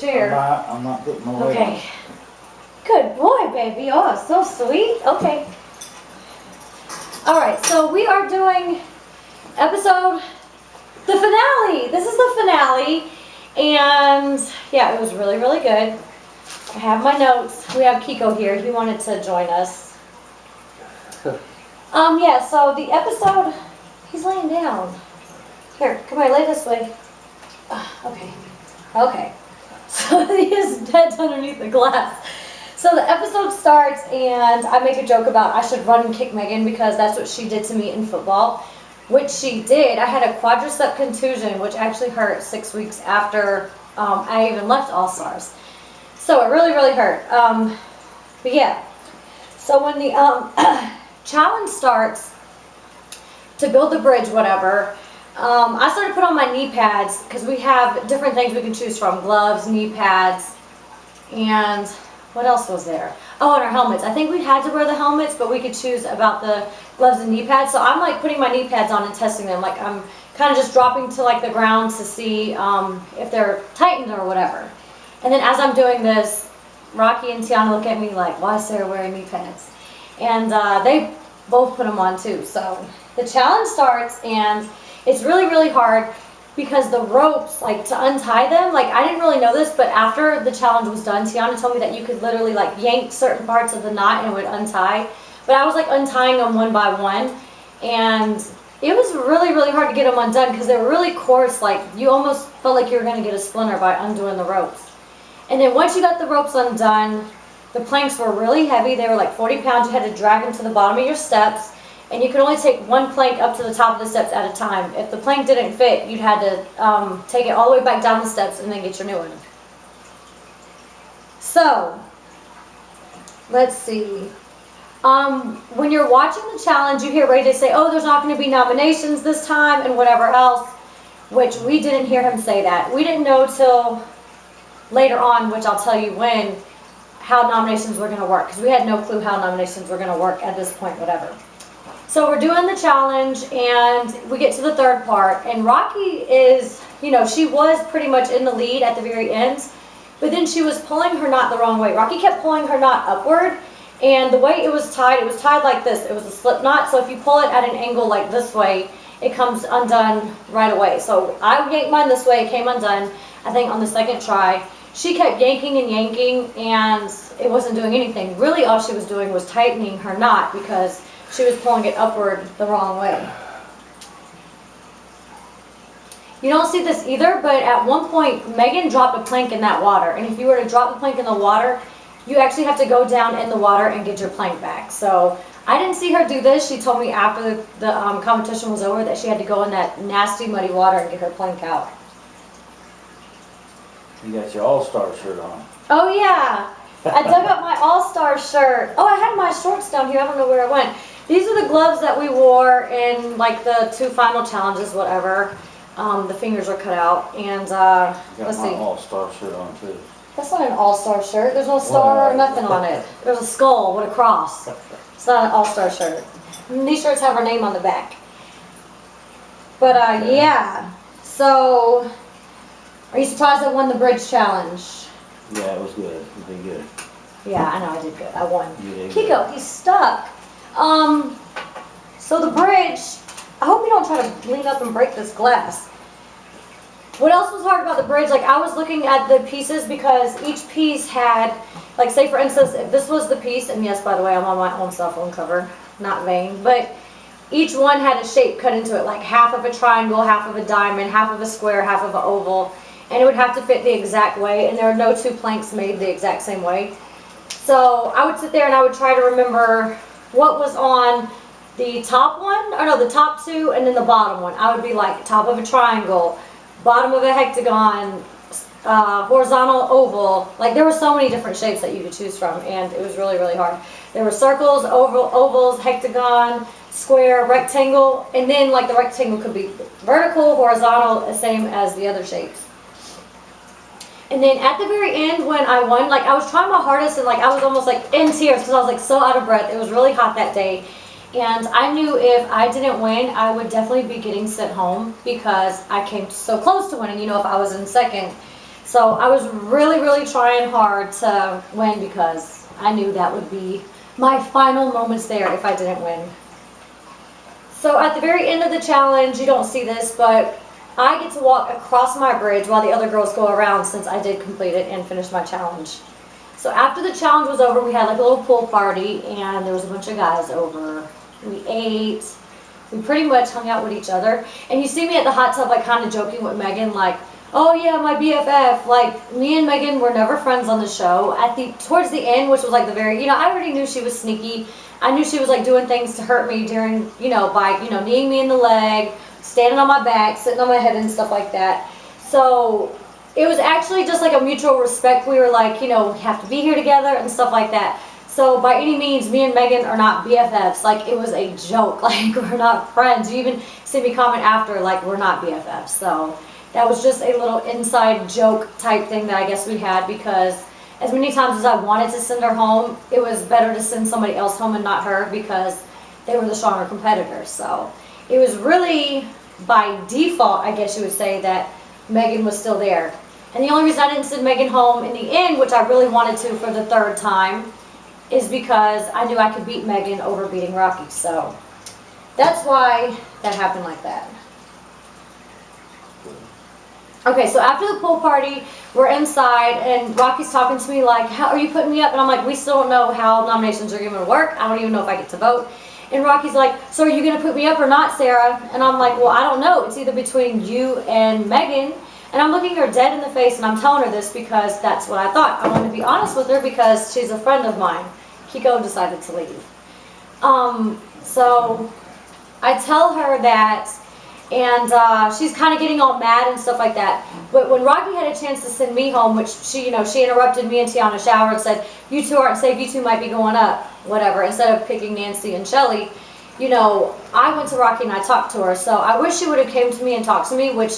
Chair. I'm not putting my weight Okay. Good boy, baby. Oh, so sweet. Okay. All right, so we are doing the finale. This is the finale. And yeah, it was really, really good. I have my notes. We have Kiko here. He wanted to join us. Yeah, so the episode, he's laying down. Here, come here, lay this way. Okay. Okay. So he is dead underneath the glass. So the episode starts and I make a joke about I should run and kick Meghan because that's what she did to me in football, which she did. I had a quadricep contusion, which actually hurt 6 weeks after I even left All Stars. So it really, really hurt. But yeah, so when the challenge starts to build the bridge, whatever, I started to put on my knee pads because we have different things we can choose from. Gloves, knee pads, and what else was there? Oh, and our helmets. I think we had to wear the helmets, but we could choose about the gloves and knee pads. So I'm like putting my knee pads on and testing them. Like I'm kind of just dropping to like the ground to see if they're tightened or whatever. And then as I'm doing this, Rocky and Tiana look at me like, why is Sarah wearing knee pads? And they both put them on too. So the challenge starts and it's really, really hard because the ropes, like to untie them, like I didn't really know this, but after the challenge was done, Tiana told me that you could literally like yank certain parts of the knot and it would untie. But I was like untying them one by one, and it was really, really hard to get them undone because they were really coarse. Like you almost felt like you were going to get a splinter by undoing the ropes. And then once you got the ropes undone, the planks were really heavy. They were like 40 pounds. You had to drag them to the bottom of your steps. And you could only take one plank up to the top of the steps at a time. If the plank didn't fit, you'd had to take it all the way back down the steps and then get your new one. So, let's see. When you're watching the challenge, you hear Ray say, oh, there's not going to be nominations this time and whatever else, which we didn't hear him say that. We didn't know till later on, which I'll tell you when, how nominations were going to work, because we had no clue how nominations were going to work at this point, whatever. So we're doing the challenge and we get to the third part, and Rocky is, you know, she was pretty much in the lead at the very end, but then she was pulling her knot the wrong way. Rocky kept pulling her knot upward, and the way it was tied like this. It was a slip knot, so if you pull it at an angle like this way, it comes undone right away. So I yanked mine this way, it came undone, I think on the second try. She kept yanking and yanking and it wasn't doing anything. Really all she was doing was tightening her knot because she was pulling it upward the wrong way. You don't see this either, but at one point, Meghan dropped a plank in that water. And if you were to drop the plank in the water, you actually have to go down in the water and get your plank back. So I didn't see her do this. She told me after the competition was over that she had to go in that nasty, muddy water and get her plank out. You got your All-Star shirt on. Oh, yeah. I dug up my All-Star shirt. Oh, I had my shorts down here. I don't know where I went. These are the gloves that we wore in like the 2 final challenges, whatever. The fingers are cut out, and let's see. Got my All-Star shirt on too. That's not an All-Star shirt. There's no star or nothing on it. There's a skull with a cross. It's not an All-Star shirt. And these shirts have our name on the back. But yeah. So, are you surprised I won the bridge challenge? Yeah, it was good. You did good. Yeah, I know I did good. I won. You did Kiko, good. he's stuck. So the bridge, I hope you don't try to lean up and break this glass. What else was hard about the bridge? Like I was looking at the pieces because each piece had, like say for instance, if this was the piece, and yes, by the way, I'm on my own cell phone cover, not vain, but each one had a shape cut into it, like half of a triangle, half of a diamond, half of a square, half of an oval, and it would have to fit the exact way, and there are no 2 planks made the exact same way. So I would sit there and I would try to remember what was on the top one, or no, the top 2, and then the bottom one. I would be like top of a triangle, bottom of a hectagon, horizontal oval. Like there were so many different shapes that you could choose from, and it was really, really hard. There were circles, ovals, hectagon, square, rectangle, and then like the rectangle could be vertical, horizontal, the same as the other shapes. And then at the very end when I won, like I was trying my hardest and like I was almost like in tears because I was like so out of breath. It was really hot that day. And I knew if I didn't win, I would definitely be getting sent home because I came so close to winning, you know, if I was in second. So I was really, really trying hard to win because I knew that would be my final moments there if I didn't win. So at the very end of the challenge, you don't see this, but I get to walk across my bridge while the other girls go around since I did complete it and finish my challenge. So after the challenge was over, we had like a little pool party and there was a bunch of guys over. We ate. We pretty much hung out with each other. And you see me at the hot tub like kind of joking with Meghan like, oh yeah, my BFF. Like me and Meghan were never friends on the show. Towards the end, which was like the very, I already knew she was sneaky. I knew she was like doing things to hurt me during, by, kneeing me in the leg, standing on my back, sitting on my head and stuff like that. So it was actually just like a mutual respect. We were like, we have to be here together and stuff like that. So by any means, me and Meghan are not BFFs. Like it was a joke. Like we're not friends. You even see me comment after like we're not BFFs. So that was just a little inside joke type thing that I guess we had because as many times as I wanted to send her home, it was better to send somebody else home and not her because they were the stronger competitors. So it was really by default, I guess you would say, that Meghan was still there. And the only reason I didn't send Meghan home in the end, which I really wanted to for the third time, is because I knew I could beat Meghan over beating Rocky. So that's why that happened like that. Okay, so after the pool party, we're inside, and Rocky's talking to me like, how are you putting me up? And I'm like, we still don't know how nominations are going to work. I don't even know if I get to vote. And Rocky's like, so are you going to put me up or not, Sarah? And I'm like, well, I don't know. It's either between you and Meghan. And I'm looking her dead in the face, and I'm telling her this because that's what I thought. I wanted to be honest with her because she's a friend of mine. Kiko decided to leave. So I tell her that, and she's kind of getting all mad and stuff like that. But when Rocky had a chance to send me home, which she interrupted me and Tiana shower and said, you two aren't safe, you two might be going up, whatever, instead of picking Nancy and Shelly, I went to Rocky and I talked to her. So I wish she would have came to me and talked to me, which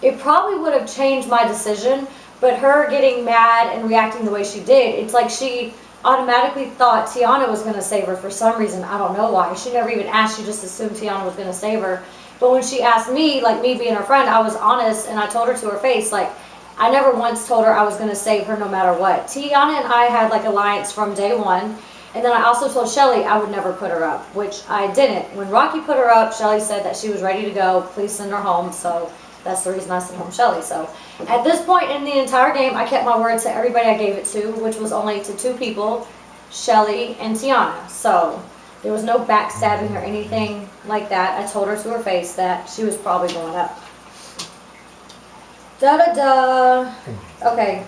it probably would have changed my decision. But her getting mad and reacting the way she did, it's like she automatically thought Tiana was going to save her for some reason. I don't know why. She never even asked. She just assumed Tiana was going to save her. But when she asked me, like me being her friend, I was honest and I told her to her face, like I never once told her I was going to save her no matter what. Tiana and I had like alliance from day one. And then I also told Shelly I would never put her up, which I didn't. When Rocky put her up, Shelly said that she was ready to go. Please send her home. So that's the reason I sent home Shelly. So at this point in the entire game, I kept my word to everybody I gave it to, which was only to two people, Shelly and Tiana. So there was no backstabbing or anything like that. I told her to her face that she was probably going up. Da-da-da. Okay.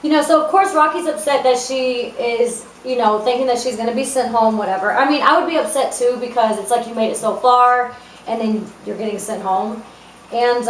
So of course Rocky's upset that she is, thinking that she's going to be sent home, whatever. I mean, I would be upset too because it's like you made it so far and then you're getting sent home. And,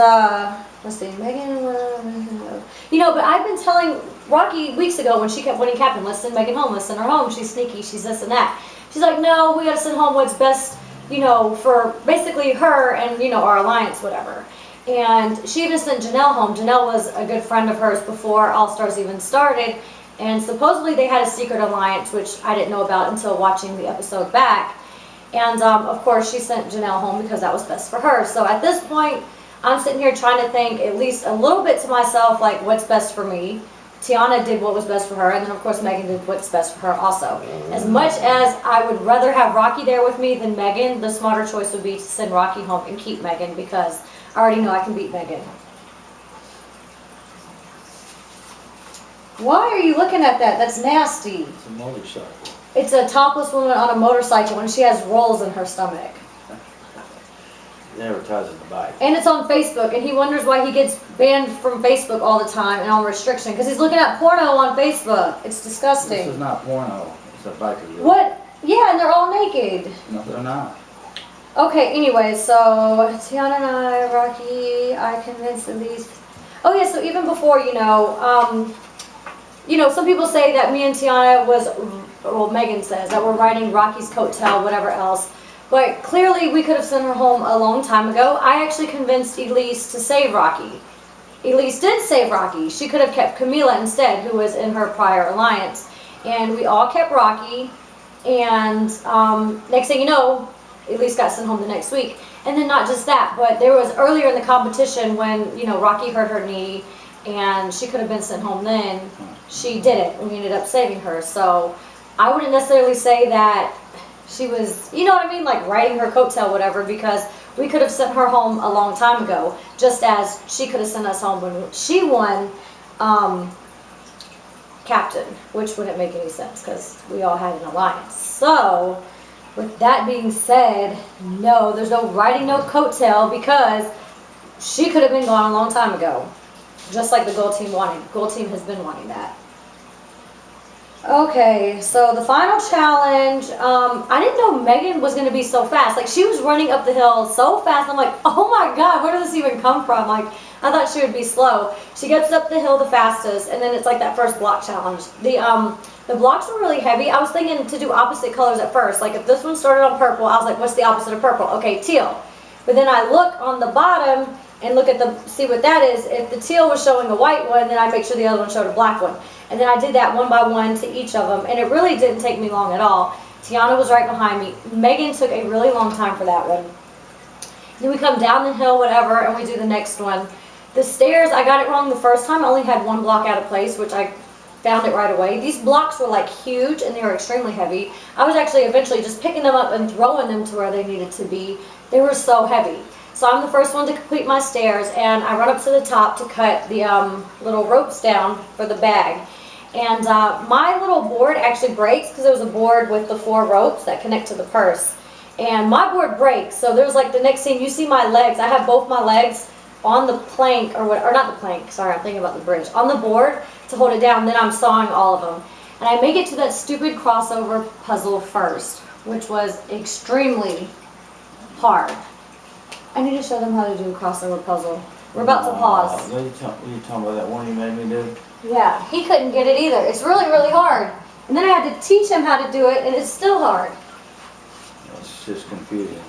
let's see, Meghan, but I've been telling Rocky weeks ago when he kept captain, let's send Meghan home, let's send her home, she's sneaky, she's this and that. She's like, no, we gotta send home what's best, for basically her and, our alliance, whatever. And she even sent Janelle home. Janelle was a good friend of hers before All Stars even started, and supposedly they had a secret alliance, which I didn't know about until watching the episode back. And, of course, she sent Janelle home because that was best for her. So at this point, I'm sitting here trying to think at least a little bit to myself, like, what's best for me. Tiana did what was best for her, and then, of course, Meghan did what's best for her also. As much as I would rather have Rocky there with me than Meghan, the smarter choice would be to send Rocky home and keep Meghan because I already know I can beat Meghan. Why are you looking at that? That's nasty. It's a motorcycle. It's a topless woman on a motorcycle, and she has rolls in her stomach. They advertise the bike. And it's on Facebook, and he wonders why he gets banned from Facebook all the time and on restriction, because he's looking at porno on Facebook. It's disgusting. This is not porno. It's a biker group. What? Yeah, and they're all naked. No, they're not. Okay, anyway, so Tiana and I, Rocky, I convinced at least. Oh yeah, so even before, some people say that me and Tiana Meghan says that we're riding Rocky's coattail, whatever else. But clearly we could have sent her home a long time ago. I actually convinced Elise to save Rocky. Elise did save Rocky. She could have kept Camila instead, who was in her prior alliance. And we all kept Rocky. And next thing you know, Elise got sent home the next week. And then not just that, but there was earlier in the competition when, Rocky hurt her knee and she could have been sent home then. She didn't. We ended up saving her. So I wouldn't necessarily say that she was, you know what I mean, like riding her coattail, whatever, because we could have sent her home a long time ago, just as she could have sent us home when she won captain, which wouldn't make any sense because we all had an alliance. So with that being said, no, there's no riding no coattail, because she could have been gone a long time ago, just like the gold team wanted. Gold team has been wanting that. Okay, so the final challenge, I didn't know Meghan was going to be so fast. Like, she was running up the hill so fast. I'm like, oh my God, where did this even come from? Like, I thought she would be slow. She gets up the hill the fastest, and then it's like that first block challenge. The blocks were really heavy. I was thinking to do opposite colors at first. Like, if this one started on purple, I was like, what's the opposite of purple? Okay, teal. But then I look on the bottom and look at see what that is. If the teal was showing a white one, then I make sure the other one showed a black one. And then I did that one by one to each of them, and it really didn't take me long at all. Tiana was right behind me. Meghan took a really long time for that one. Then we come down the hill, whatever, and we do the next one. The stairs, I got it wrong the first time. I only had one block out of place, which I found it right away. These blocks were like huge, and they were extremely heavy. I was actually eventually just picking them up and throwing them to where they needed to be. They were so heavy. So I'm the first one to complete my stairs, and I run up to the top to cut the little ropes down for the bag. And my little board actually breaks, because it was a board with the 4 ropes that connect to the purse. And my board breaks, so there's like the next scene, you see my legs. I have both my legs on the plank, or not the plank, sorry, I'm thinking about the bridge, on the board to hold it down. Then I'm sawing all of them. And I make it to that stupid crossover puzzle first, which was extremely hard. I need to show them how to do a crossover puzzle. We're about to pause. You talking about that one you made me do? Yeah, he couldn't get it either. It's really, really hard. And then I had to teach him how to do it, and it's still hard. It's just confusing.